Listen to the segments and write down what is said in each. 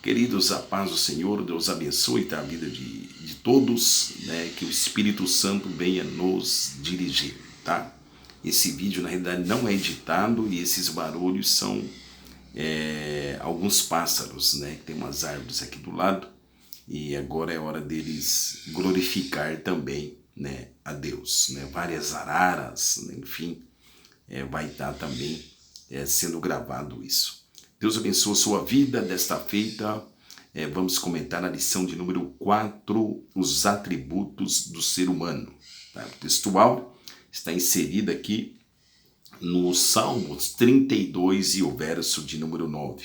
Queridos, a paz do Senhor, Deus abençoe a vida de todos, né? Que o Espírito Santo venha nos dirigir, tá? Esse vídeo na realidade não é editado e esses barulhos são alguns pássaros, né? Tem umas árvores aqui do lado e agora é hora deles glorificar também, né, a Deus, né? Várias araras, né? Enfim, vai estar também sendo gravado isso. Deus abençoe a sua vida. Desta feita, vamos comentar a lição de número 4, os atributos do ser humano. Tá? O textual está inserido aqui no Salmos 32 e o verso de número 9,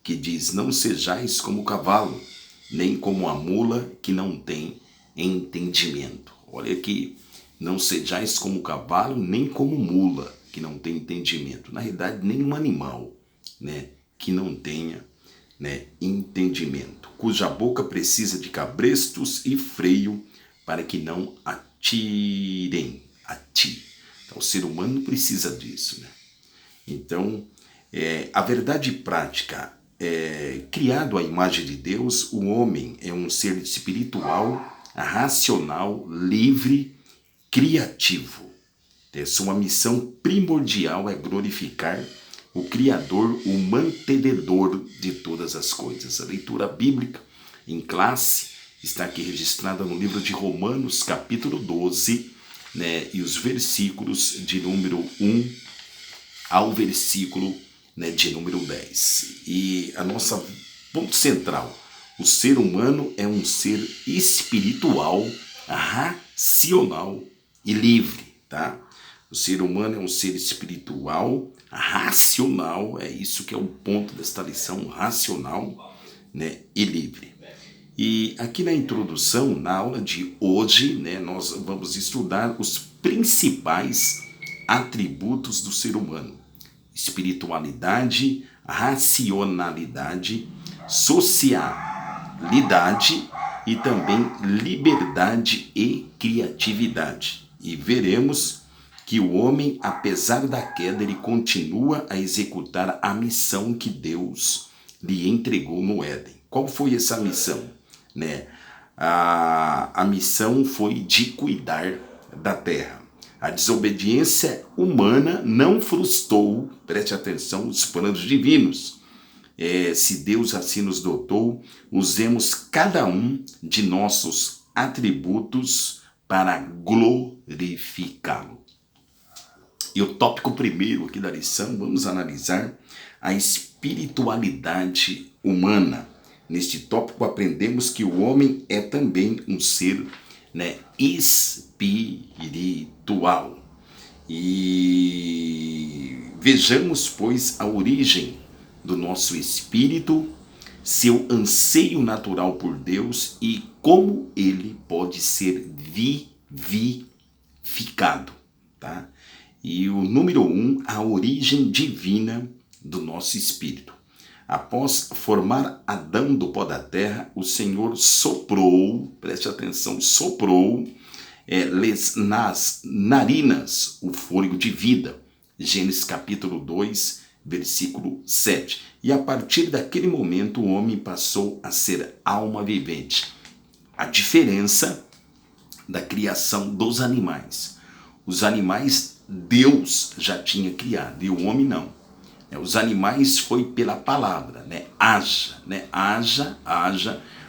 que diz: não sejais como o cavalo, nem como a mula que não tem entendimento. Olha aqui, não sejais como o cavalo, nem como mula que não tem entendimento. Na realidade, nenhum animal, né, que não tenha, né, entendimento, cuja boca precisa de cabrestos e freio para que não atirem a ti. Então, o ser humano precisa disso, né? Então, a verdade prática, criado à imagem de Deus, o homem é um ser espiritual, racional, livre, criativo. Sua missão primordial é glorificar o Criador, o mantenedor de todas as coisas. A leitura bíblica em classe está aqui registrada no livro de Romanos, capítulo 12, né, e os versículos de número 1 ao versículo, né, de número 10. E a nossa ponto central: o ser humano é um ser espiritual, racional e livre, tá? O ser humano é um ser espiritual, racional, é isso que é o ponto desta lição, racional, né, e livre. E aqui na introdução, na aula de hoje, né, nós vamos estudar os principais atributos do ser humano: espiritualidade, racionalidade, socialidade e também liberdade e criatividade. E veremos que o homem, apesar da queda, ele continua a executar a missão que Deus lhe entregou no Éden. Qual foi essa missão? Né? A missão foi de cuidar da terra. A desobediência humana não frustrou, preste atenção, os planos divinos. Se Deus assim nos dotou, usemos cada um de nossos atributos para glorificá-lo. E o tópico primeiro aqui da lição, vamos analisar a espiritualidade humana. Neste tópico aprendemos que o homem é também um ser, né, espiritual. E vejamos, pois, a origem do nosso espírito, seu anseio natural por Deus e como ele pode ser vivificado, tá? E o número 1, a origem divina do nosso espírito. Após formar Adão do pó da terra, o Senhor soprou, preste atenção, soprou nas narinas o fôlego de vida. Gênesis capítulo 2, versículo 7. E a partir daquele momento o homem passou a ser alma vivente. A diferença da criação dos animais. Os animais Deus já tinha criado e o homem não. Os animais foi pela palavra, né? Haja, né? Haja,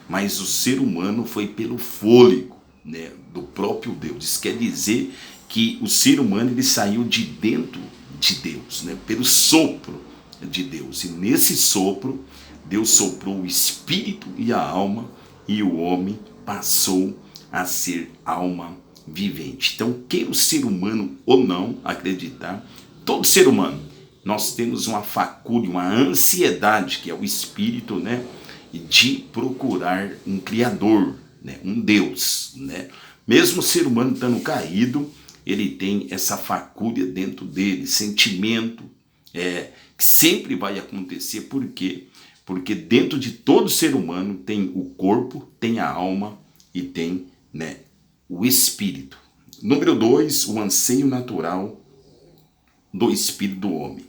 mas o ser humano foi pelo fôlego, né, do próprio Deus. Isso quer dizer que o ser humano ele saiu de dentro de Deus, né, pelo sopro de Deus. E nesse sopro, Deus soprou o espírito e a alma e o homem passou a ser alma vivente. Então, quer o ser humano ou não acreditar, todo ser humano, nós temos uma facúlia, uma ansiedade, que é o espírito, né, de procurar um Criador, né, um Deus, né? Mesmo o ser humano estando caído, ele tem essa facúlia dentro dele, sentimento, que sempre vai acontecer. Por quê? Porque dentro de todo ser humano tem o corpo, tem a alma e tem, né, o espírito. Número 2, o anseio natural do espírito do homem.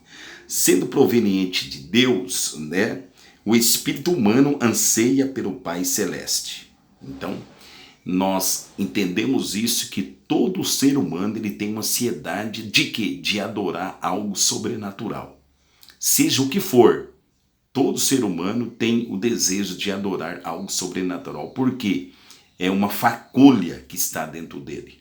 Sendo proveniente de Deus, né, o espírito humano anseia pelo Pai Celeste. Então, nós entendemos isso, que todo ser humano ele tem uma ansiedade de quê? De adorar algo sobrenatural. Seja o que for, todo ser humano tem o desejo de adorar algo sobrenatural. Por quê? É uma faculha que está dentro dele.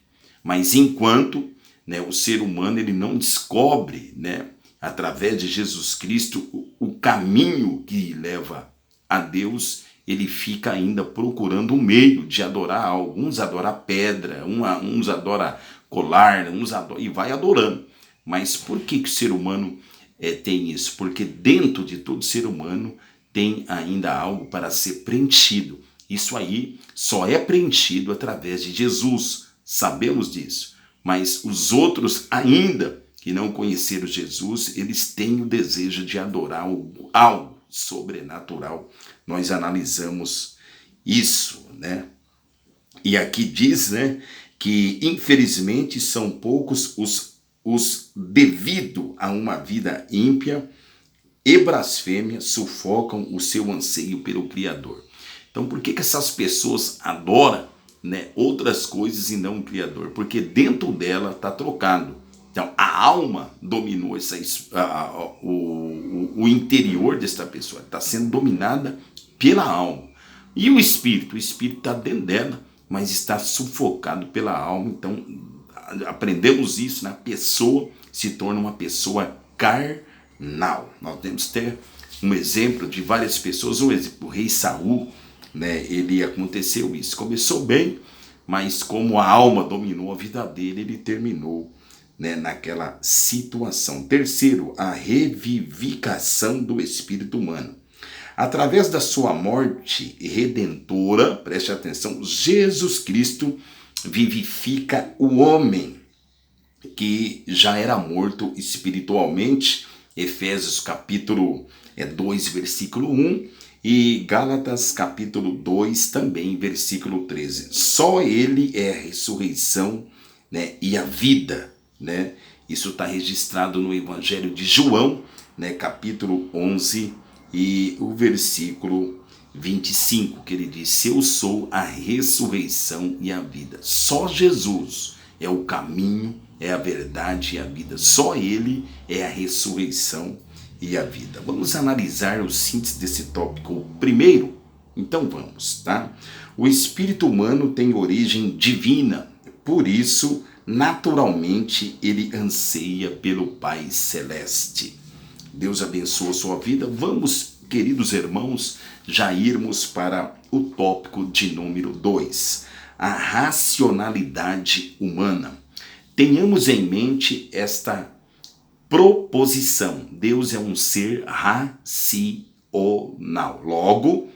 Mas enquanto, né, o ser humano ele não descobre, né, através de Jesus Cristo o caminho que leva a Deus, ele fica ainda procurando um meio de adorar algo. Uns adoram pedra, uns adoram colar, e vai adorando. Mas por que o ser humano tem isso? Porque dentro de todo ser humano tem ainda algo para ser preenchido. Isso aí só é preenchido através de Jesus, sabemos disso. Mas os outros ainda que não conheceram Jesus, eles têm o desejo de adorar algo sobrenatural. Nós analisamos isso, né? E aqui diz, né, que infelizmente são poucos os devido a uma vida ímpia e blasfêmia sufocam o seu anseio pelo Criador. Então, por que essas pessoas adoram, né, outras coisas e não o Criador? Porque dentro dela está trocado. Então, a alma dominou o interior desta pessoa, está sendo dominada pela alma. E o espírito está dentro dela, mas está sufocado pela alma. Então, aprendemos isso, né? A pessoa se torna uma pessoa carnal. Nós temos até um exemplo de várias pessoas. Um exemplo, o rei Saul, né? Ele aconteceu isso. Começou bem, mas como a alma dominou a vida dele, ele terminou, né, naquela situação. Terceiro, a revivificação do espírito humano. Através da sua morte redentora, preste atenção, Jesus Cristo vivifica o homem que já era morto espiritualmente. Efésios capítulo 2, versículo 1 e Gálatas capítulo 2 também, versículo 13. Só ele é a ressurreição, né, e a vida, né? Isso está registrado no Evangelho de João, né, capítulo 11 e o versículo 25, que ele diz: eu sou a ressurreição e a vida. Só Jesus é o caminho, é a verdade e a vida. Só ele é a ressurreição e a vida. Vamos analisar o síntese desse tópico primeiro? Então vamos, tá? O espírito humano tem origem divina, por isso, naturalmente, ele anseia pelo Pai Celeste. Deus abençoe a sua vida. Vamos, queridos irmãos, já irmos para o tópico de número 2, a racionalidade humana. Tenhamos em mente esta proposição: Deus é um ser racional. Logo,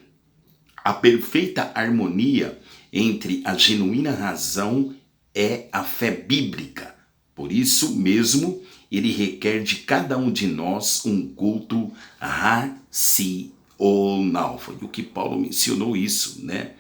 a perfeita harmonia entre a genuína razão é a fé bíblica. Por isso mesmo, ele requer de cada um de nós um culto racional. Foi o que Paulo mencionou isso, né?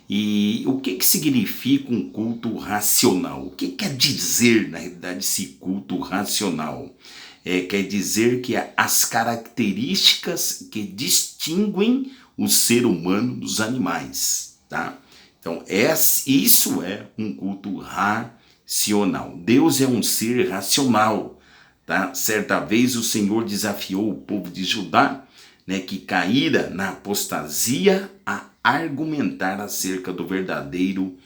E o que significa um culto racional? O que quer dizer, na realidade, esse culto racional? Quer dizer que as características que distinguem o ser humano dos animais, tá? Então, isso é um culto racional. Deus é um ser racional, tá? Certa vez o Senhor desafiou o povo de Judá, né, que caíra na apostasia, a argumentar acerca do verdadeiro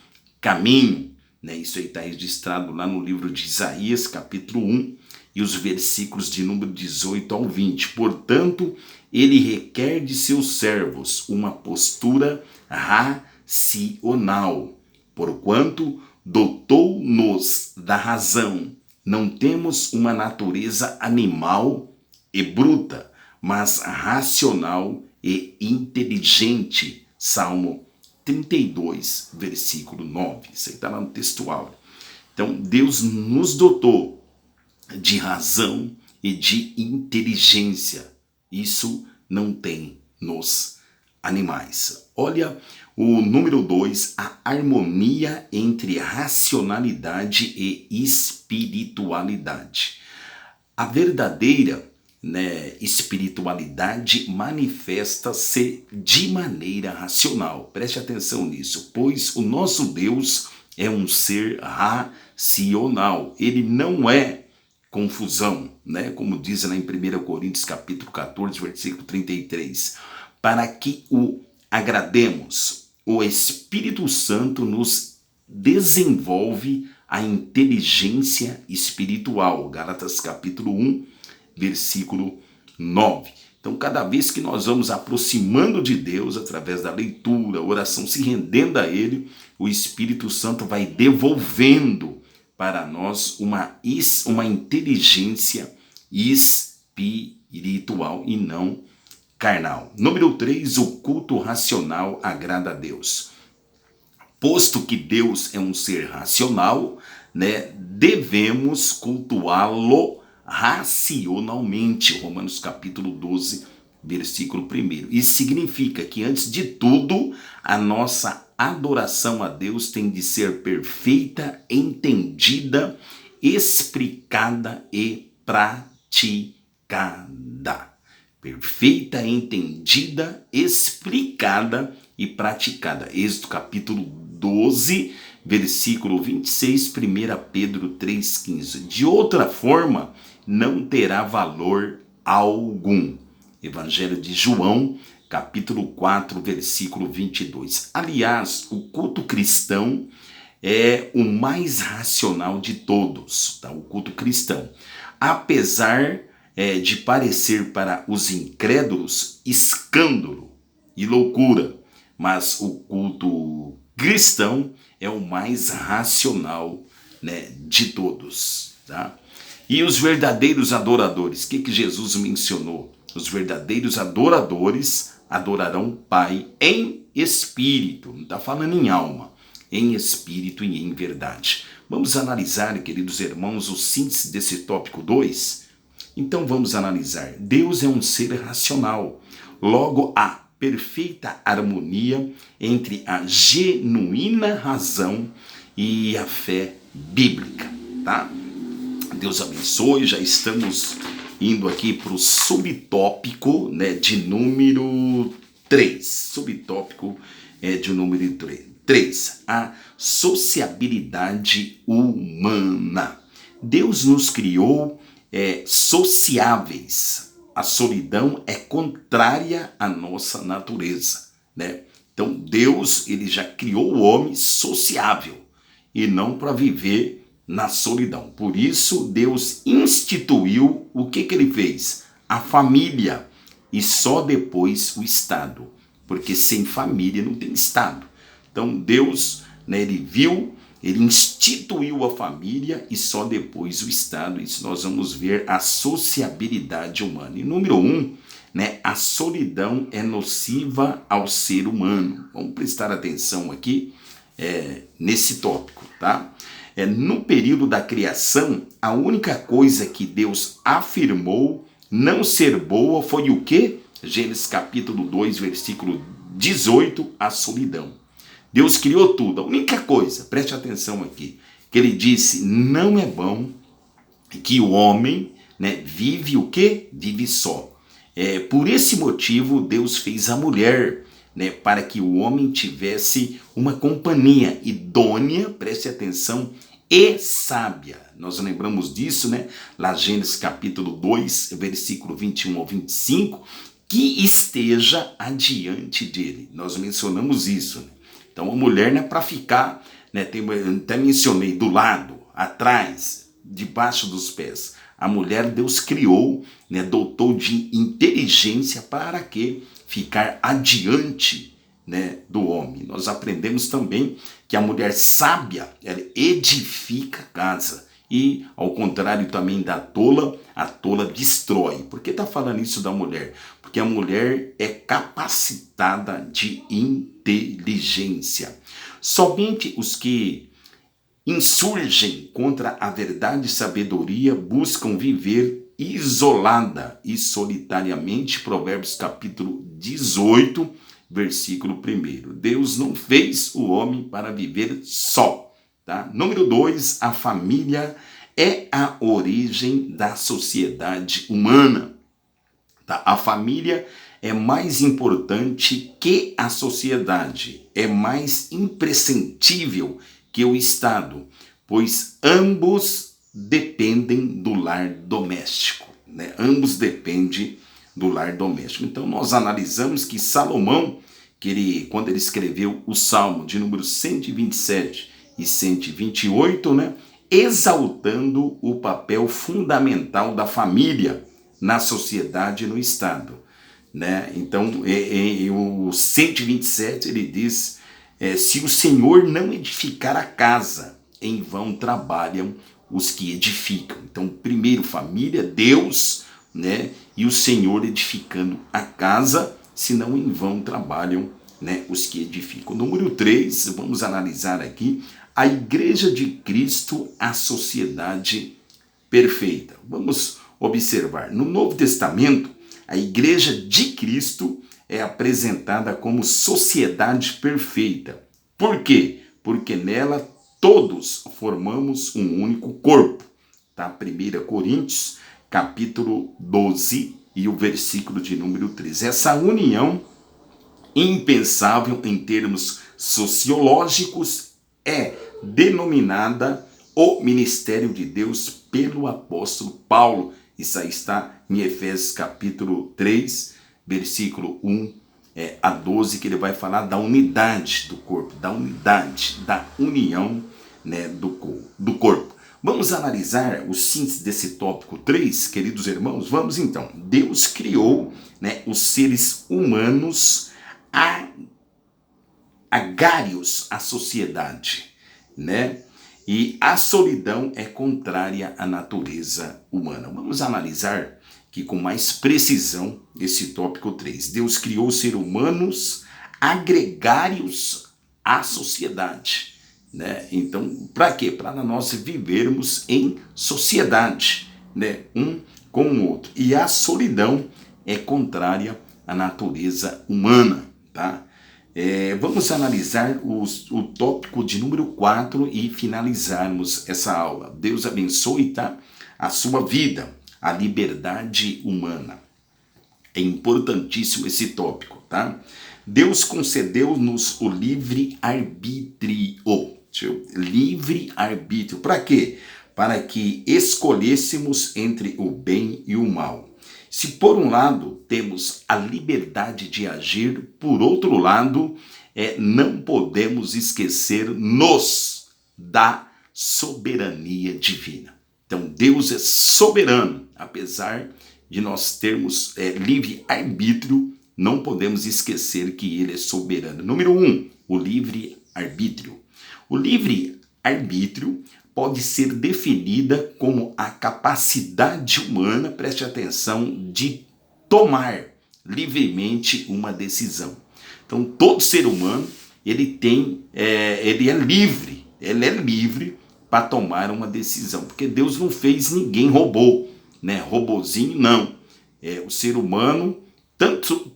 caminho, né? Isso aí está registrado lá no livro de Isaías, capítulo 1, e os versículos de número 18 ao 20. Portanto, ele requer de seus servos uma postura racional, porquanto dotou-nos da razão. Não temos uma natureza animal e bruta, mas racional e inteligente. Salmo 32, versículo 9. Isso aí está lá no textual. Então, Deus nos dotou de razão e de inteligência. Isso não tem nos animais. Olha o número 2, a harmonia entre racionalidade e espiritualidade. A verdadeira né, espiritualidade manifesta-se de maneira racional. Preste atenção nisso, pois o nosso Deus é um ser racional. Ele não é confusão, né? Como diz lá em 1 Coríntios capítulo 14, versículo 33. Para que o agrademos, o Espírito Santo nos desenvolve a inteligência espiritual. Gálatas capítulo 1, versículo 9. Então, cada vez que nós vamos aproximando de Deus, através da leitura, oração, se rendendo a Ele, o Espírito Santo vai devolvendo para nós uma inteligência espiritual e não carnal. Número 3, o culto racional agrada a Deus. Posto que Deus é um ser racional, né, devemos cultuá-lo racionalmente. Romanos capítulo 12, versículo 1. Isso significa que, antes de tudo, a nossa adoração a Deus tem de ser perfeita, entendida, explicada e praticada. Perfeita, entendida, explicada e praticada. Êxodo capítulo 12, versículo 26, 1 Pedro 3,15. De outra forma, não terá valor algum. Evangelho de João, capítulo 4, versículo 22. Aliás, o culto cristão é o mais racional de todos, tá? O culto cristão. Apesar de parecer para os incrédulos escândalo e loucura, mas o culto cristão é o mais racional, né, de todos, tá? E os verdadeiros adoradores, o que Jesus mencionou? Os verdadeiros adoradores adorarão o Pai em espírito, não está falando em alma, em espírito e em verdade. Vamos analisar, queridos irmãos, o síntese desse tópico 2? Então vamos analisar. Deus é um ser racional, logo há perfeita harmonia entre a genuína razão e a fé bíblica, tá? Deus abençoe, já estamos indo aqui para o subtópico, né, de número 3. Subtópico de número 3. A sociabilidade humana. Deus nos criou sociáveis. A solidão é contrária à nossa natureza, né? Então Deus, ele já criou o homem sociável e não para viver na solidão. Por isso Deus instituiu o que ele fez? A família, e só depois o Estado, porque sem família não tem Estado. Então Deus, né, ele viu, ele instituiu a família e só depois o Estado. Isso nós vamos ver a sociabilidade humana. E número 1, né, a solidão é nociva ao ser humano. Vamos prestar atenção aqui nesse tópico, tá? No período da criação, a única coisa que Deus afirmou não ser boa foi o quê? Gênesis capítulo 2, versículo 18, a solidão. Deus criou tudo, a única coisa, preste atenção aqui, que ele disse, não é bom que o homem, né, vive o quê? Vive só. Por esse motivo, Deus fez a mulher, né, para que o homem tivesse uma companhia idônea, preste atenção, e sábia. Nós lembramos disso, né? Lá Gênesis capítulo 2, versículo 21 ao 25, que esteja adiante dele. Nós mencionamos isso, né? Então a mulher não é para ficar, né, até mencionei, do lado, atrás, debaixo dos pés. A mulher Deus criou, né, dotou de inteligência para que ficar adiante, né, do homem. Nós aprendemos também que a mulher sábia, ela edifica a casa. E, ao contrário também da tola, a tola destrói. Por que está falando isso da mulher? Porque a mulher é capacitada de inteligência. Somente os que insurgem contra a verdade e sabedoria buscam viver isolada e solitariamente. Provérbios capítulo 18, versículo 1. Deus não fez o homem para viver só. Tá? Número 2, a família é a origem da sociedade humana. Tá? A família é mais importante que a sociedade, é mais imprescindível que o Estado, pois ambos dependem do lar doméstico, né? Ambos dependem do lar doméstico. Então nós analisamos que Salomão, quando ele escreveu o Salmo de número 127 e 128, né, exaltando o papel fundamental da família na sociedade e no Estado, né? Então, o 127 ele diz, se o Senhor não edificar a casa, em vão trabalham os que edificam. Então, primeiro família, Deus, né? E o Senhor edificando a casa, senão em vão trabalham, né, os que edificam. Número 3, vamos analisar aqui a Igreja de Cristo, a sociedade perfeita. Vamos observar. No Novo Testamento, a Igreja de Cristo é apresentada como sociedade perfeita. Por quê? Porque nela todos formamos um único corpo. Tá? 1 Coríntios, capítulo 12 e o versículo de número 13. Essa união impensável em termos sociológicos é denominada o ministério de Deus pelo apóstolo Paulo. Isso aí está em Efésios capítulo 3, versículo 1 a 12, que ele vai falar da unidade do corpo, da unidade, da união, né, do corpo. Vamos analisar o síntese desse tópico 3, queridos irmãos? Vamos então. Deus criou, né, os seres humanos agários à sociedade, né? E a solidão é contrária à natureza humana. Vamos analisar aqui com mais precisão esse tópico 3. Deus criou os seres humanos agregários à sociedade, né? Então, para quê? Para nós vivermos em sociedade, né? Um com o outro. E a solidão é contrária à natureza humana, tá? Vamos analisar o tópico de número 4 e finalizarmos essa aula. Deus abençoe, tá? A sua vida, a liberdade humana. É importantíssimo esse tópico, tá? Deus concedeu-nos o livre-arbítrio. Livre-arbítrio. Para quê? Para que escolhêssemos entre o bem e o mal. Se por um lado temos a liberdade de agir, por outro lado, não podemos esquecer-nos da soberania divina. Então Deus é soberano, apesar de nós termos livre-arbítrio, não podemos esquecer que ele é soberano. Número 1, o livre-arbítrio. O livre-arbítrio pode ser definida como a capacidade humana, preste atenção, de tomar livremente uma decisão. Então, todo ser humano, ele é livre para tomar uma decisão, porque Deus não fez ninguém robô, né? Robozinho não. O ser humano,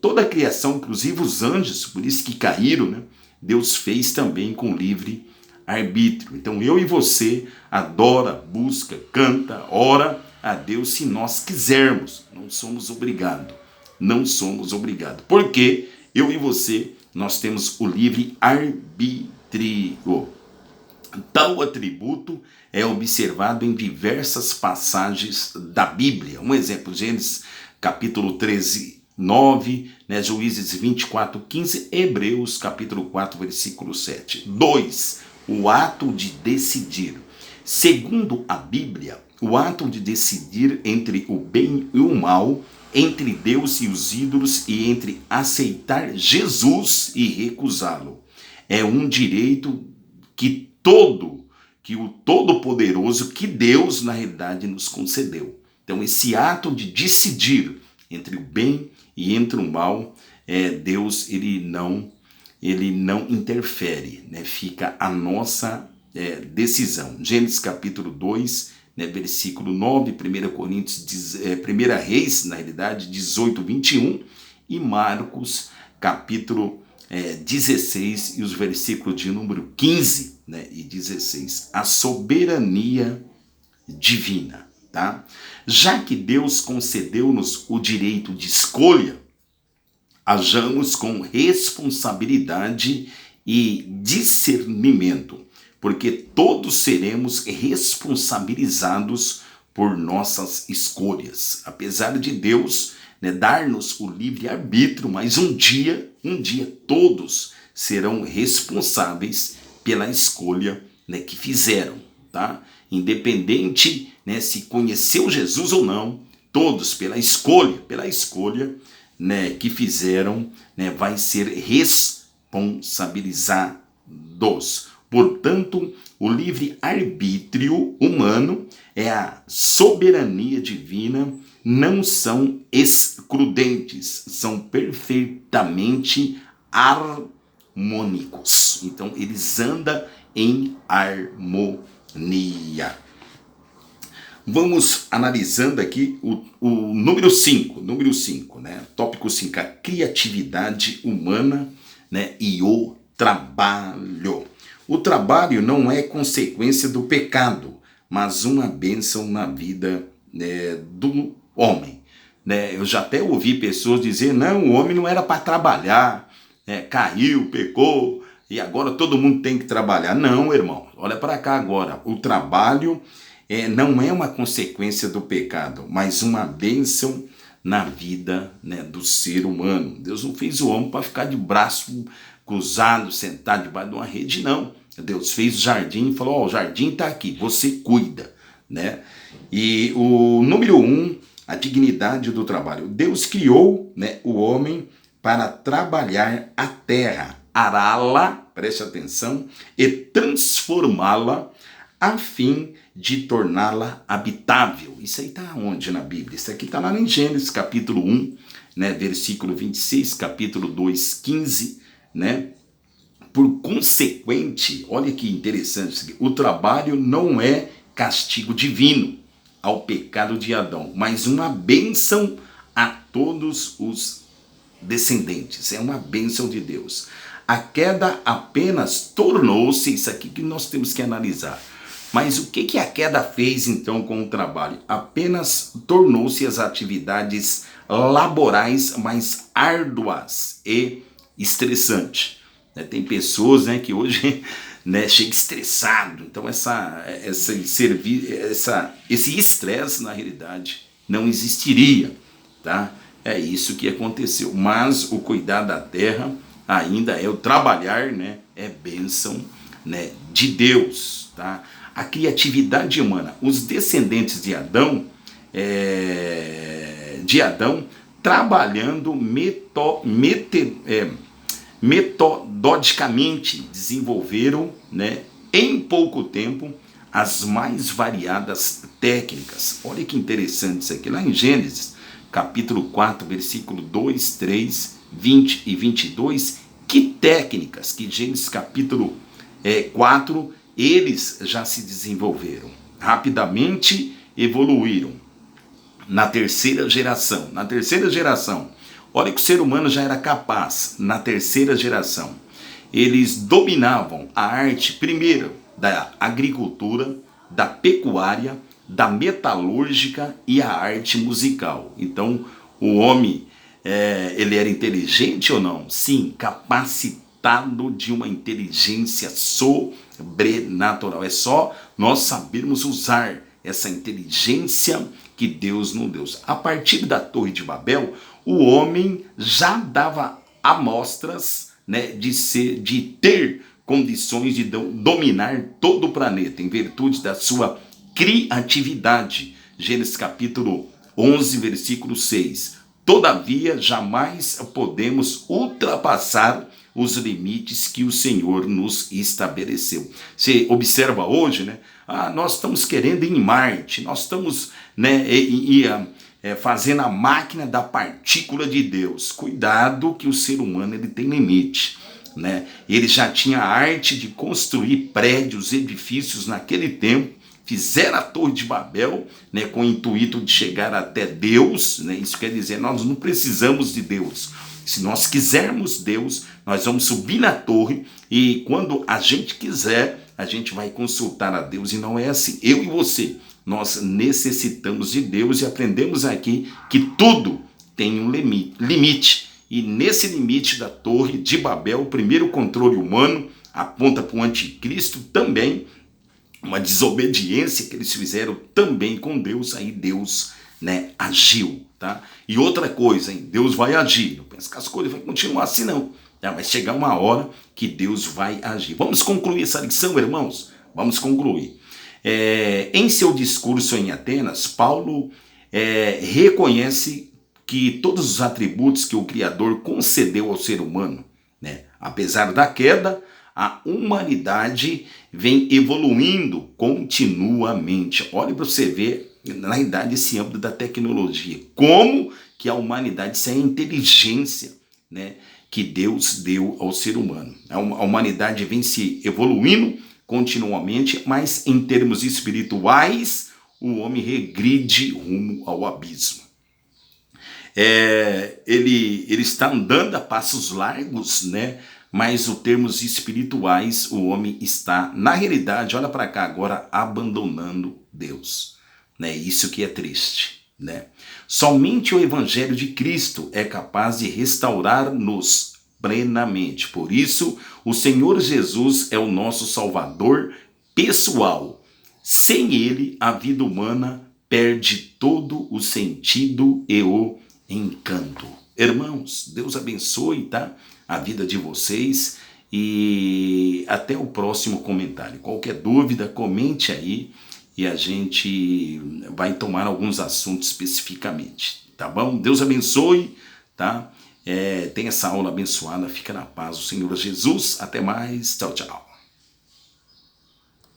toda a criação, inclusive os anjos, por isso que caíram, né? Deus fez também com livre arbítrio. Então eu e você adora, busca, canta, ora a Deus se nós quisermos. Não somos obrigados. Não somos obrigados. Porque eu e você, nós temos o livre arbítrio. Tal atributo é observado em diversas passagens da Bíblia. Um exemplo, Gênesis capítulo 13, 9, né, Juízes 24, 15, Hebreus capítulo 4, versículo 7. 2. O ato de decidir. Segundo a Bíblia, o ato de decidir entre o bem e o mal, entre Deus e os ídolos e entre aceitar Jesus e recusá-lo, é um direito que o Todo-Poderoso, que Deus na realidade nos concedeu. Então esse ato de decidir entre o bem e entre o mal, Deus ele não interfere, né? Fica a nossa decisão. Gênesis capítulo 2, né, versículo 9, 1 Coríntios, 1 Reis, na realidade, 18, 21, e Marcos capítulo 16 e os versículos de número 15, né, e 16. A soberania divina. tá? Já que Deus concedeu-nos o direito de escolha, hajamos com responsabilidade e discernimento, porque todos seremos responsabilizados por nossas escolhas. Apesar de Deus, né, dar-nos o livre-arbítrio, mas um dia todos serão responsáveis pela escolha, né, que fizeram, tá? Independente, né, se conheceu Jesus ou não, todos pela escolha, né, que fizeram, né, vai ser responsabilizados. Portanto, o livre-arbítrio humano é a soberania divina, não são excludentes, são perfeitamente harmônicos. Então, eles andam em harmonia. Vamos analisando aqui o número 5, né? Tópico 5, a criatividade humana, né? E o trabalho. O trabalho não é consequência do pecado, mas uma bênção na vida, né, do homem. Né? Eu já até ouvi pessoas dizer, não, o homem não era para trabalhar, né? Caiu, pecou, e agora todo mundo tem que trabalhar. Não, irmão, olha para cá agora. O trabalho não é uma consequência do pecado, mas uma bênção na vida, né, do ser humano. Deus não fez o homem para ficar de braço cruzado, sentado debaixo de uma rede, não. Deus fez o jardim e falou, o jardim está aqui, você cuida, né? E o número 1, a dignidade do trabalho. Deus criou, né, o homem para trabalhar a terra, ará-la, preste atenção, e transformá-la a fim de torná-la habitável. Isso aí está onde na Bíblia? Isso aqui está lá em Gênesis capítulo 1, né, versículo 26, capítulo 2, 15, né? Por consequente, olha que interessante isso aqui, o trabalho não é castigo divino ao pecado de Adão, mas uma bênção a todos os descendentes, é uma bênção de Deus. A queda apenas tornou-se, isso aqui que nós temos que analisar, mas o que a queda fez então com o trabalho? Apenas tornou-se as atividades laborais mais árduas e estressantes. Tem pessoas, né, que hoje, né, chega estressado, então esse estresse na realidade não existiria, tá? É isso que aconteceu, mas o cuidar da terra ainda é o trabalhar, né, é bênção, né, de Deus, tá? A criatividade humana, os descendentes de Adão, trabalhando metodicamente desenvolveram, né, em pouco tempo as mais variadas técnicas. Olha que interessante isso aqui, lá em Gênesis, capítulo 4, versículo 2, 3, 20 e 22, que técnicas que Gênesis capítulo 4, eles já se desenvolveram, rapidamente evoluíram. Na terceira geração, olha que o ser humano já era capaz, na terceira geração. Eles dominavam a arte, primeiro, da agricultura, da pecuária, da metalúrgica e a arte musical. Então, o homem, ele era inteligente ou não? Sim, capacitado de uma inteligência sobrenatural. É só nós sabermos usar essa inteligência que Deus nos deu. A partir da Torre de Babel, o homem já dava amostras, né, de ter condições de dominar todo o planeta, em virtude da sua criatividade. Gênesis capítulo 11, versículo 6. Todavia, jamais podemos ultrapassar os limites que o Senhor nos estabeleceu. Você observa hoje, né? Nós estamos querendo ir em Marte, nós estamos, né, fazendo a máquina da partícula de Deus. Cuidado que o ser humano ele tem limite, né? Ele já tinha a arte de construir prédios, edifícios naquele tempo, fizeram a Torre de Babel, né, com o intuito de chegar até Deus, né? Isso quer dizer, nós não precisamos de Deus. Se nós quisermos Deus, nós vamos subir na torre e quando a gente quiser, a gente vai consultar a Deus. E não é assim. Eu e você, nós necessitamos de Deus e aprendemos aqui que tudo tem um limite. E nesse limite da Torre de Babel, o primeiro controle humano aponta para o anticristo também, uma desobediência que eles fizeram também com Deus, aí Deus, né, agiu, tá? E outra coisa, hein? Deus vai agir, não pensa que as coisas vão continuar assim não, tá? Vai chegar uma hora que Deus vai agir. Vamos concluir essa lição, irmãos? Vamos concluir. Em seu discurso em Atenas, Paulo reconhece que todos os atributos que o Criador concedeu ao ser humano, né, apesar da queda, a humanidade vem evoluindo continuamente. Olha para você ver, na realidade, esse âmbito da tecnologia. Como que a humanidade, isso é a inteligência, né, que Deus deu ao ser humano. A humanidade vem se evoluindo continuamente, mas em termos espirituais, o homem regride rumo ao abismo. Ele está andando a passos largos, né? Mas em termos espirituais, o homem está, na realidade, olha para cá agora, abandonando Deus, né? Isso que é triste, né? Somente o Evangelho de Cristo é capaz de restaurar-nos plenamente. Por isso, o Senhor Jesus é o nosso Salvador pessoal. Sem Ele, a vida humana perde todo o sentido e o encanto. Irmãos, Deus abençoe, tá? A vida de vocês e até o próximo comentário. Qualquer dúvida, comente aí e a gente vai tomar alguns assuntos especificamente, tá bom? Deus abençoe, tá? Tenha essa aula abençoada, fica na paz do Senhor Jesus. Até mais, tchau, tchau.